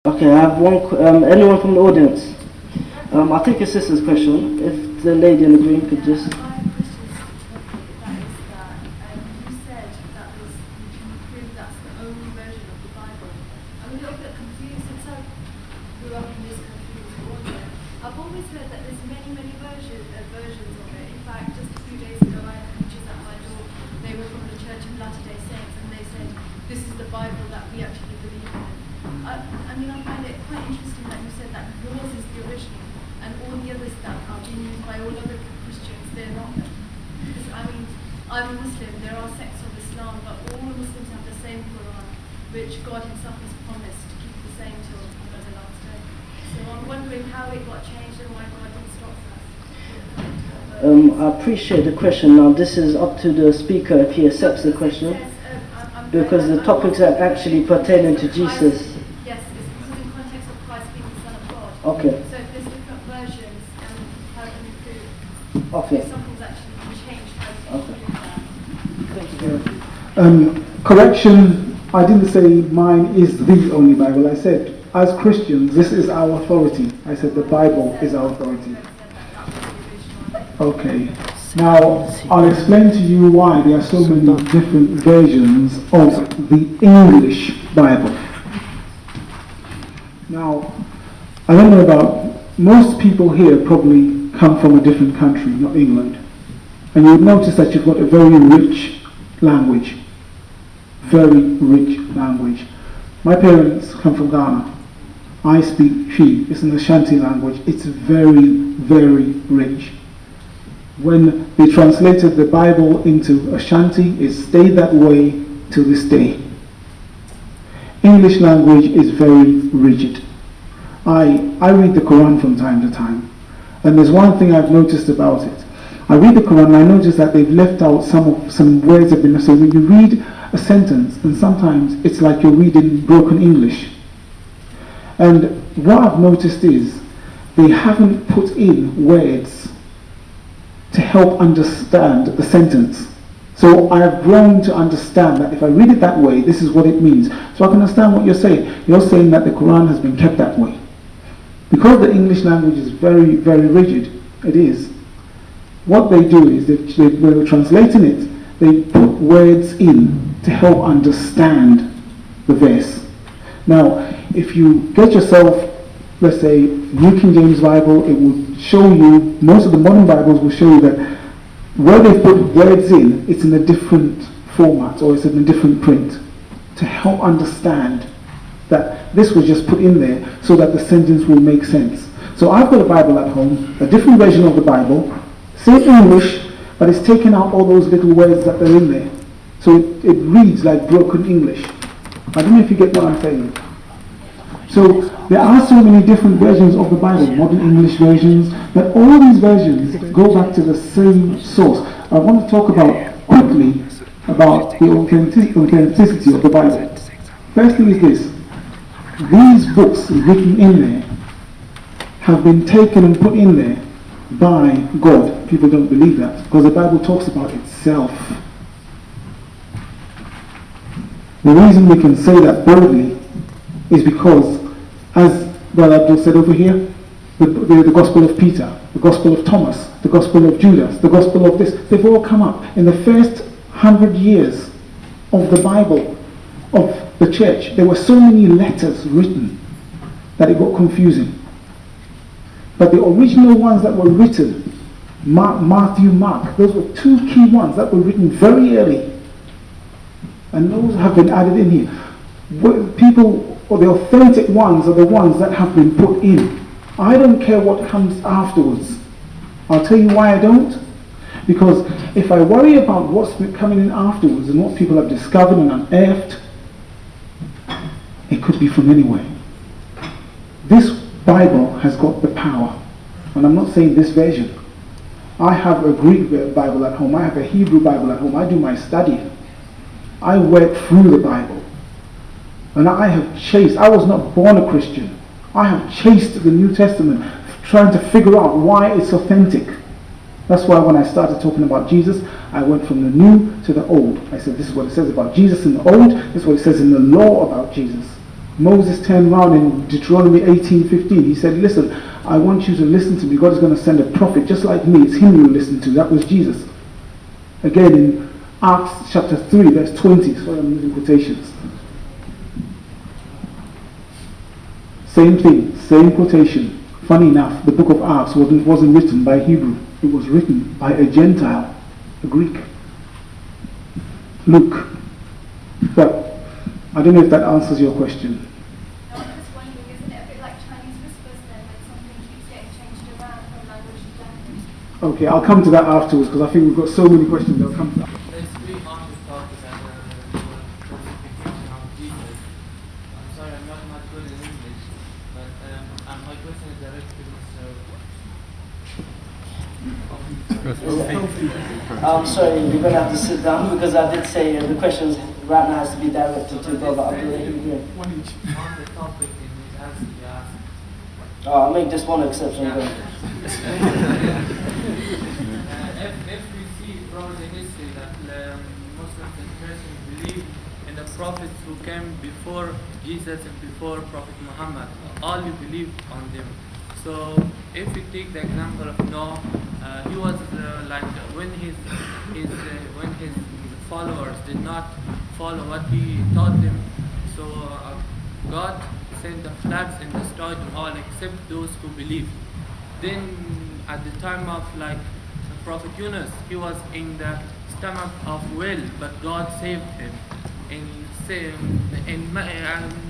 Okay, I have one. Anyone from the audience? I'll take your sister's question. If the lady in the green could just. I'm a Muslim, there are sects of Islam, but all Muslims have the same Quran, which God himself has promised to keep the same till the last day. So I'm wondering how it got changed and why God didn't stop that. I appreciate the question. Now this is up to the speaker if he accepts the question, because the topics are actually pertaining to Jesus. Yes, it's in the context of Christ being the Son of God. Okay. So if there's different versions, how can you prove Okay. if something's actually been changed? How can you prove that? Correction, I didn't say mine is the only Bible. I said, as Christians, this is our authority. I said the Bible is our authority. Okay. Now, I'll explain to you why there are so many different versions of the English Bible. Now, I don't know about, most people here probably come from a different country, not England. And you'll notice that you've got a very rich language. Very rich language. My parents come from Ghana. I speak Shi. It's an Ashanti language. It's very, very rich. When they translated the Bible into Ashanti, it stayed that way to this day. English language is very rigid. I read the Quran from time to time. And there's one thing I've noticed about it. I read the Quran and I notice that they've left out some words have been necessary. When you read a sentence, and sometimes it's like you're reading broken English. And what I've noticed is they haven't put in words to help understand the sentence. So I have grown to understand that if I read it that way, this is what it means. So I can understand what you're saying. You're saying that the Quran has been kept that way. Because the English language is very, very rigid, it is. What they do is, when they're translating it, they put words in to help understand the verse. Now, if you get yourself, let's say, New King James Bible, it will show you, most of the modern Bibles will show you that where they put words in, it's in a different format, or it's in a different print, to help understand that this was just put in there so that the sentence will make sense. So I've got a Bible at home, a different version of the Bible, same English, but it's taken out all those little words that are in there. So it reads like broken English. I don't know if you get what I'm saying. So there are so many different versions of the Bible, modern English versions, but all these versions go back to the same source. I want to talk about quickly about the authenticity of the Bible. First thing is this. These books written in there have been taken and put in there by God. People don't believe that because the Bible talks about itself. The reason we can say that boldly is because, as Brother Abdul said over here, the Gospel of Peter, the Gospel of Thomas, the Gospel of Judas, the Gospel of this, they've all come up in the first 100 years of the Bible, of the church. There were so many letters written that it got confusing. But the original ones that were written, Matthew, Mark, those were two key ones that were written very early. And those have been added in here. People, or the authentic ones, are the ones that have been put in. I don't care what comes afterwards. I'll tell you why I don't. Because if I worry about what's coming in afterwards and what people have discovered and unearthed, it could be from anywhere. This Bible has got the power. And I'm not saying this version. I have a Greek Bible at home. I have a Hebrew Bible at home. I do my study. I work through the Bible. And I have chased, I was not born a Christian. I have chased the New Testament, trying to figure out why it's authentic. That's why when I started talking about Jesus, I went from the new to the old. I said, this is what it says about Jesus in the old, this is what it says in the law about Jesus. Moses turned around in Deuteronomy 18:15. He said, listen, I want you to listen to me. God is going to send a prophet just like me. It's him you listen to. That was Jesus. Again in Acts chapter 3 verse 20. Sorry, I'm using quotations. Same thing, same quotation. Funny enough, the book of Acts wasn't written by Hebrew. It was written by a Gentile, a Greek. Luke. But I don't know if that answers your question. I was just wondering, isn't it a bit like Chinese whispers then, when something keeps getting changed around from language to language? Okay, I'll come to that afterwards because I think we've got so many questions. I'll come to that. Let's be on the topic and crucifixion of Jesus. I'm sorry, I'm not good in English, but my question is directed to I'm sorry, you're going to have to sit down because I did say the questions right now has to be directed to Brother Abdul. on the topic in his answer you asked. I'll make just one exception. Yeah. If we see from the history that Muslims and Christians believe in the prophets who came before Jesus and before Prophet Muhammad, all you believe on them. So if we take the example of Noah, he was like when his followers did not follow what he taught them, so God sent the floods and destroyed them all except those who believed. Then at the time of like Prophet Yunus, he was in the stomach of whale, but God saved him. And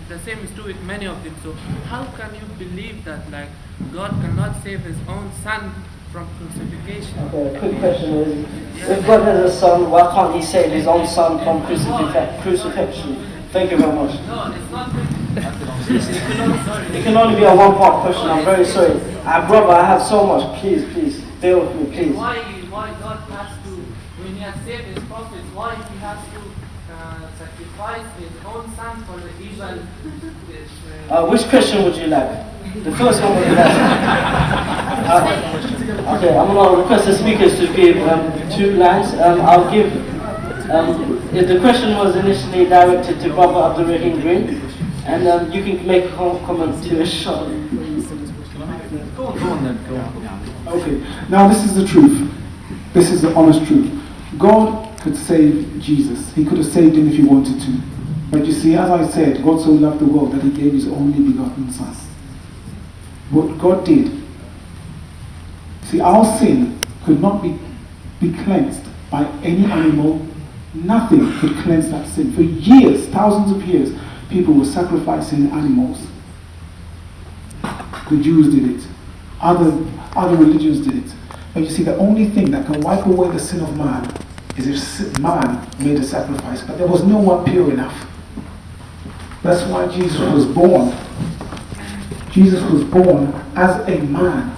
the same is true with many of them. So how can you believe that like God cannot save his own son from crucifixion? Okay, a quick question is, if God has a son, why can't he save his own son from crucifixion? Thank you very much. No, it's not. It can only be a one-part question. I'm very sorry. Brother, I have so much. Please, bear with me, please. Why God has to, when he has saved his prophets, why he has to sacrifice his own son for the evil? Which question would you like? The first one would be like. Okay, I'm going to request the speakers to give 2 lines. I'll give. If the question was initially directed to Brother Abdul Raheem Green, and you can make a comment to it shortly. Go on. Okay, now this is the truth. This is the honest truth. God could save Jesus. He could have saved him if he wanted to. But you see, as I said, God so loved the world that he gave his only begotten son. What God did. See, our sin could not be cleansed by any animal. Nothing could cleanse that sin. For years, thousands of years, people were sacrificing animals. The Jews did it. Other religions did it. But you see, the only thing that can wipe away the sin of man is if man made a sacrifice. But there was no one pure enough. That's why Jesus was born. Jesus was born as a man.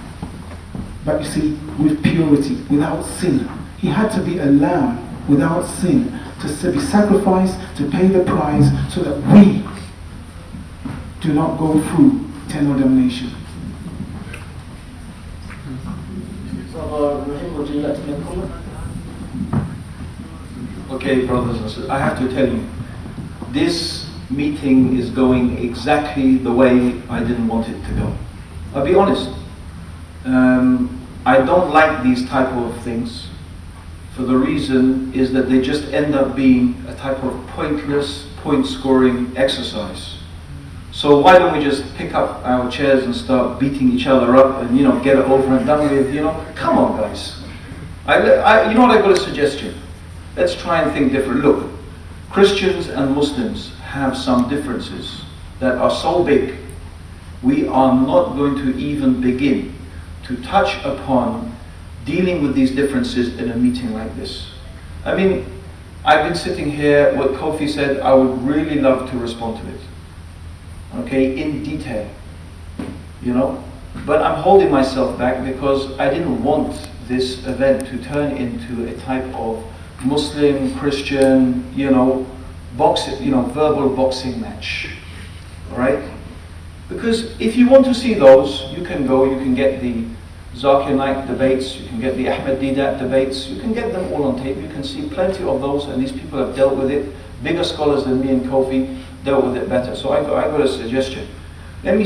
But you see, with purity, without sin. He had to be a lamb without sin, to be sacrificed, to pay the price, so that we do not go through eternal damnation. Raheem, would you like to make a comment? Okay, brothers and sisters, I have to tell you, this meeting is going exactly the way I didn't want it to go. I'll be honest. I don't like these type of things. For the reason is that they just end up being a type of pointless point-scoring exercise. So why don't we just pick up our chairs and start beating each other up and get it over and done with? Come on, guys. You know what I've got a suggestion. Let's try and think different. Look, Christians and Muslims have some differences that are so big. We are not going to even begin to touch upon dealing with these differences in a meeting like this. I mean, I've been sitting here, what Kofi said, I would really love to respond to it. Okay, in detail. But I'm holding myself back because I didn't want this event to turn into a type of Muslim, Christian, verbal boxing match. Alright? Because if you want to see those, you can go, you can get the Zakir Naik debates, you can get the Ahmed Didat debates, you can get them all on tape, you can see plenty of those, and these people have dealt with it, bigger scholars than me and Kofi, dealt with it better. So I got a suggestion. Let me